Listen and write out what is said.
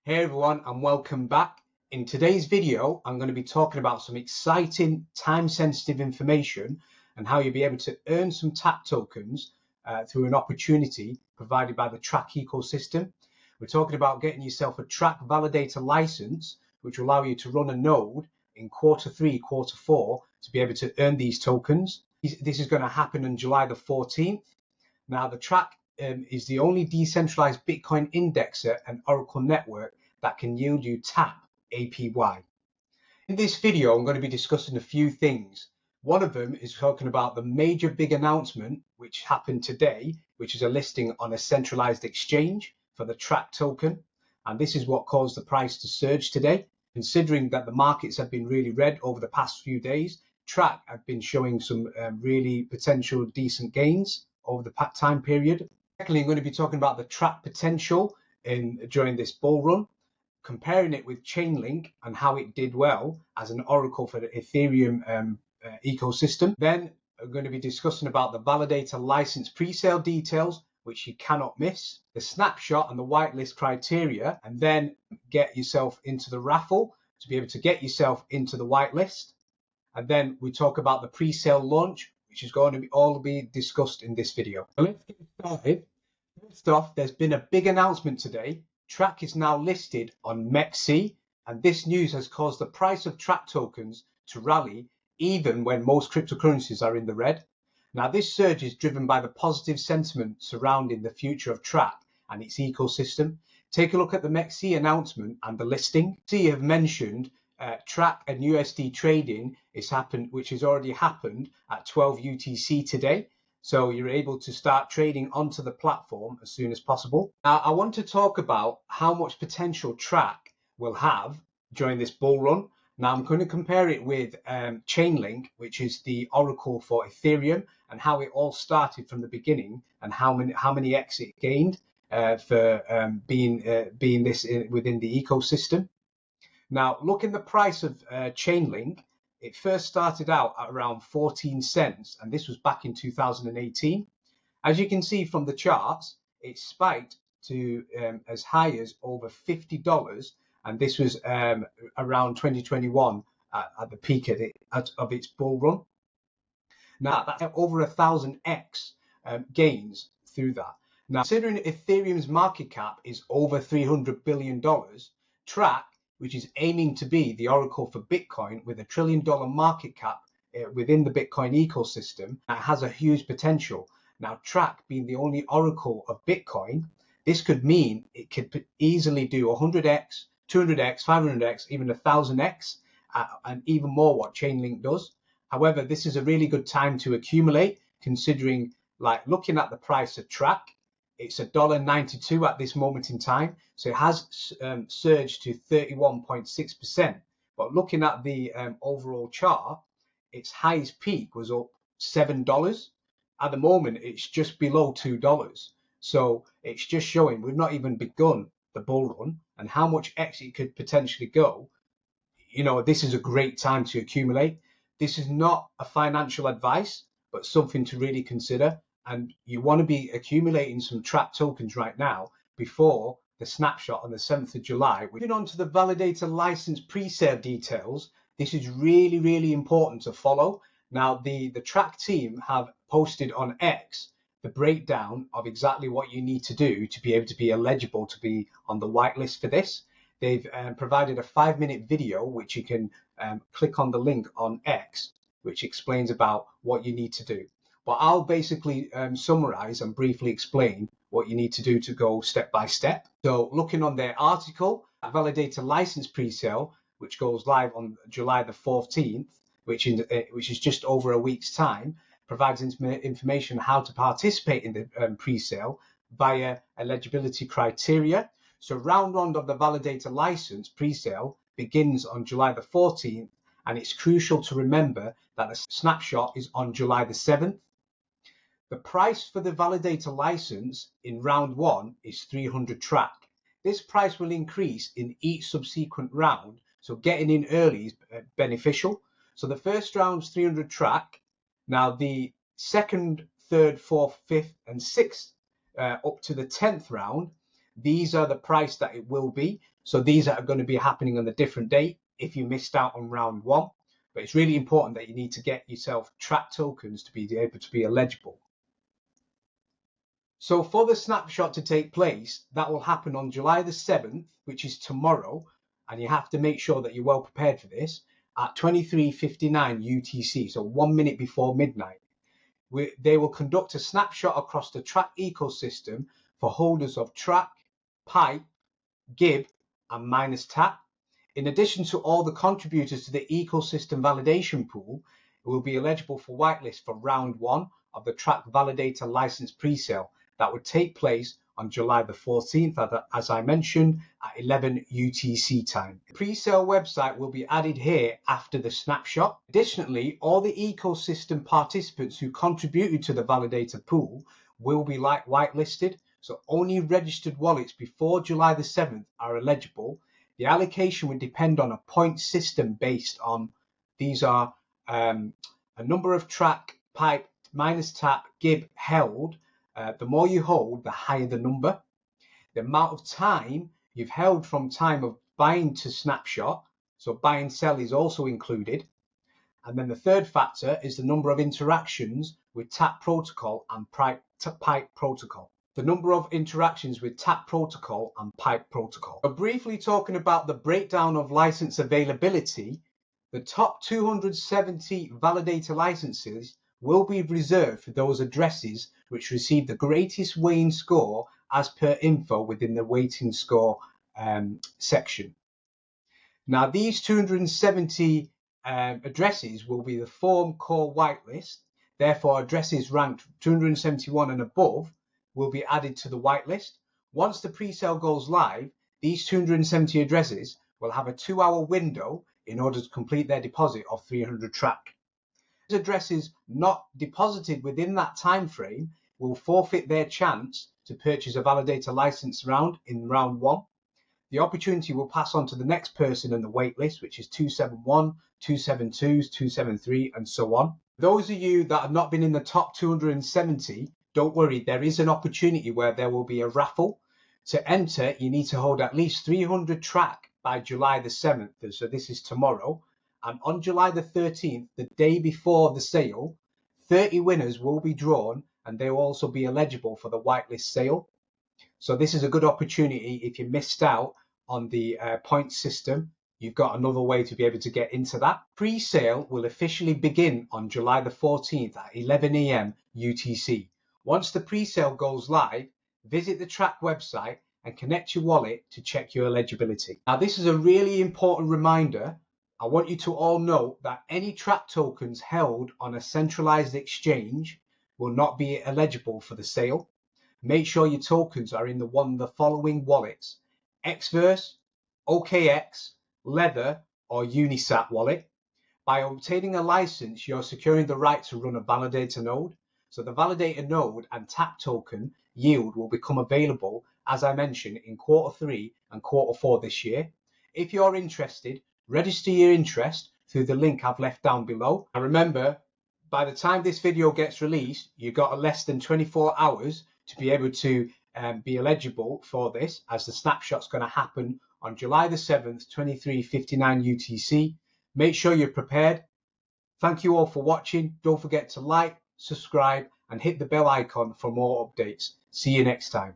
Hey everyone, and welcome back. In today's video, I'm going to be talking about some exciting time-sensitive information and how you'll be able to earn some TRAC tokens through an opportunity provided by the TRAC ecosystem. We're talking about getting yourself a TRAC validator license, which will allow you to run a node in Q3, Q4 to be able to earn these tokens. This is going to happen on July the 14th. Now, the TRAC is the only decentralized Bitcoin indexer and Oracle network that can yield you TAP APY. In this video, I'm going to be discussing a few things. One of them is talking about the major big announcement which happened today, which is a listing on a centralized exchange for the TRAC token. And this is what caused the price to surge today. Considering that the markets have been really red over the past few days, TRAC have been showing some really potential decent gains over the time period. Secondly, I'm going to be talking about the TRAC potential during this bull run, comparing it with Chainlink and how it did well as an oracle for the Ethereum ecosystem. Then I'm going to be discussing about the validator license pre-sale details, which you cannot miss, the snapshot and the whitelist criteria, and then get yourself into the raffle to be able to get yourself into the whitelist. And then we talk about the pre-sale launch, which is going to be all discussed in this video. So let's get started. First off, there's been a big announcement today. TRAC is now listed on MEXC, and this news has caused the price of TRAC tokens to rally even when most cryptocurrencies are in the red. Now, this surge is driven by the positive sentiment surrounding the future of TRAC and its ecosystem. Take a look at the MEXC announcement and the listing. MEXC have mentioned TRAC and USD trading which has already happened at 12 UTC today. So you're able to start trading onto the platform as soon as possible. Now, I want to talk about how much potential TRAC will have during this bull run. Now, I'm going to compare it with Chainlink, which is the oracle for Ethereum, and how it all started from the beginning and how many X it gained for being within the ecosystem. Now, look in the price of Chainlink. It first started out at around 14 cents, and this was back in 2018. As you can see from the charts, it spiked to as high as over $50, and this was around 2021 at the peak of its bull run. Now, that's over 1,000x gains through that. Now, considering Ethereum's market cap is over $300 billion, TRAC, which is aiming to be the oracle for Bitcoin with $1 trillion market cap within the Bitcoin ecosystem, has a huge potential. Now, TRAC being the only oracle of Bitcoin, this could mean it could easily do 100x, 200x, 500x, even 1,000x, and even more what Chainlink does. However, this is a really good time to accumulate, considering, like, looking at the price of TRAC, it's $1.92 at this moment in time, so it has surged to 31.6%. But looking at the overall chart, its highest peak was up $7. At the moment, it's just below $2. So it's just showing we've not even begun the bull run and how much X it could potentially go. You know, this is a great time to accumulate. This is not a financial advice, but something to really consider. And you want to be accumulating some TRAC tokens right now before the snapshot on the 7th of July. Moving on to the validator license pre-sale details, this is really, really important to follow. Now, the TRAC team have posted on X the breakdown of exactly what you need to do to be able to be eligible to be on the whitelist for this. They've provided a 5-minute video, which you can click on the link on X, which explains about what you need to do. But I'll basically summarize and briefly explain what you need to do to go step by step. So looking on their article, validator license pre-sale, which goes live on July the 14th, which is just over a week's time, provides information on how to participate in the pre-sale via eligibility criteria. So round one of the validator license pre-sale begins on July the 14th, and it's crucial to remember that the snapshot is on July the 7th. The price for the validator license in round one is 300 TRAC. This price will increase in each subsequent round, so getting in early is beneficial. So the first round's 300 TRAC. Now the second, third, fourth, fifth, and sixth up to the 10th round, these are the price that it will be. So these are going to be happening on a different date if you missed out on round one. But it's really important that you need to get yourself TRAC tokens to be able to be eligible. So for the snapshot to take place, that will happen on July the 7th, which is tomorrow. And you have to make sure that you're well prepared for this at 23:59 UTC, so 1 minute before midnight. They will conduct a snapshot across the TRAC ecosystem for holders of TRAC, PIPE, GIB, and -TAP. In addition to all the contributors to the ecosystem validation pool, it will be eligible for whitelist for round one of the TRAC validator license presale that would take place on July the 14th, as I mentioned, at 11 UTC time. The presale website will be added here after the snapshot. Additionally, all the ecosystem participants who contributed to the validator pool will be whitelisted, so only registered wallets before July the 7th are eligible. The allocation would depend on a point system based on, these are a number of TRAC, PIPE, -TAP, GIB held. The more you hold, the higher the number. The amount of time you've held from time of buying to snapshot, so buy and sell is also included. And then the third factor is the number of interactions with TAP protocol and PIPE protocol. The number of interactions with TAP protocol and PIPE protocol. So briefly talking about the breakdown of license availability, the top 270 validator licenses will be reserved for those addresses which receive the greatest weighting score as per info within the weighting score section. Now these 270 addresses will be the form core whitelist. Therefore, addresses ranked 271 and above will be added to the whitelist. Once the presale goes live, these 270 addresses will have a 2-hour window in order to complete their deposit of 300 TRAC. Addresses not deposited within that time frame will forfeit their chance to purchase a validator license in round one. The opportunity will pass on to the next person in the waitlist, which is 271, 272, 273, and so on. Those of you that have not been in the top 270, don't worry, there is an opportunity where there will be a raffle. To enter, you need to hold at least 300 TRAC by July the 7th, so this is tomorrow. And on July the 13th, the day before the sale, 30 winners will be drawn and they will also be eligible for the whitelist sale. So this is a good opportunity. If you missed out on the point system, you've got another way to be able to get into that. Pre-sale will officially begin on July the 14th at 11 AM UTC. Once the pre-sale goes live, visit the TRAC website and connect your wallet to check your eligibility. Now this is a really important reminder. I want you to all note that any TRAC tokens held on a centralized exchange will not be eligible for the sale. Make sure your tokens are in one of the following wallets: Xverse, OKX, Lether, or Unisat wallet. By obtaining a license, you're securing the right to run a validator node. So the validator node and TAP token yield will become available, as I mentioned, in Q3 and Q4 this year. If you're interested, register your interest through the link I've left down below. And remember, by the time this video gets released, you've got less than 24 hours to be able to be eligible for this, as the snapshot's going to happen on July the 7th, 23:59 UTC. Make sure you're prepared. Thank you all for watching. Don't forget to like, subscribe, and hit the bell icon for more updates. See you next time.